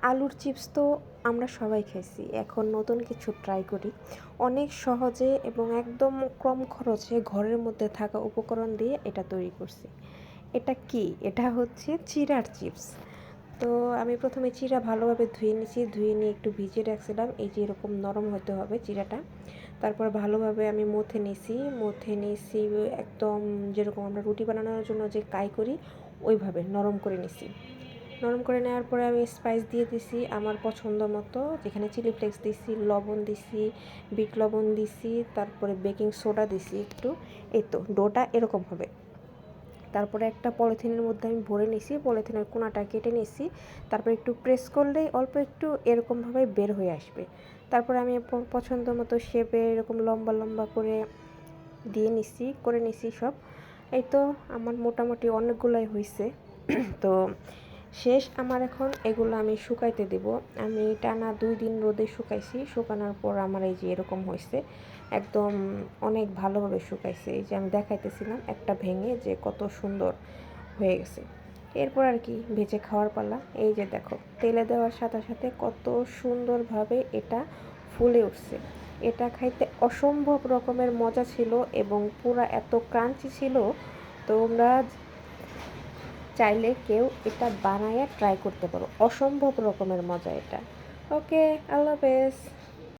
আলুর চিপস তো আমরা সবাই খাইছি। এখন নতুন কিছু ট্রাই করি। অনেক সহজে এবং একদম কম খরচে ঘরের মধ্যে থাকা উপকরণ দিয়ে এটা তৈরি করছি। এটা কি? এটা হচ্ছে চিড়ার চিপস। তো আমি প্রথমে চিড়া ভালোভাবে ধুয়ে নিয়েছি। ধুয়ে নিয়ে একটু ভিজিয়ে রাখছিলাম। এই যে এরকম নরম হতে হবে চিড়াটা। তারপর ভালোভাবে আমি মথে নিয়েছি একদম যেরকম আমরা রুটি বানানোর জন্য যে কাই করি ওইভাবে নরম করে নিছি। নরম করে নেওয়ার পরে আমি স্পাইস দিয়ে দিছি আমার পছন্দ মতো, যেখানে চিলি ফ্লেক্স দিছি, লবণ দিছি, বিট লবণ দিছি, তারপরে বেকিং সোডা দিছি একটু। এই তো ডোটা এরকম হবে। তারপরে একটা পলিথিনের মধ্যে আমি ভরে নিছি, পলিথিনের কোনাটা কেটে নিছি। তারপর একটু প্রেস করলেই অল্প একটু এরকমভাবে বের হয়ে আসবে। তারপরে আমি পছন্দ মতো শেপে এরকম লম্বা লম্বা করে নিছি সব। এই তো আমার মোটামুটি অনেকগুলাই হয়েছে। তো শেষ আমার এখন এগুলো আমি শুকাইতে দেব। আমি টানা 2 দিন রোদে শুকাইছি। শুকানোর পর আমার এই যে এরকম হয়েছে। একদম অনেক ভালোভাবে শুকাইছে। এই যে আমি দেখাইতেছিলাম একটা ভেঙে যে কত সুন্দর হয়ে গেছে। এরপর আর কি ভেজে খাওয়ার পালা। এই যে দেখো তেলে দেওয়ার সাথে সাথে কত সুন্দরভাবে এটা ফুলে উঠছে। এটা খাইতে অসম্ভব রকমের মজা ছিল এবং পুরা এত ক্রাঞ্চি ছিল। তোমরা চাইলে কেউ এটা বানায়া ট্রাই করতে পারো। অসম্ভব রকমের মজা এটা। ওকে, আল্লাহ হাফেজ।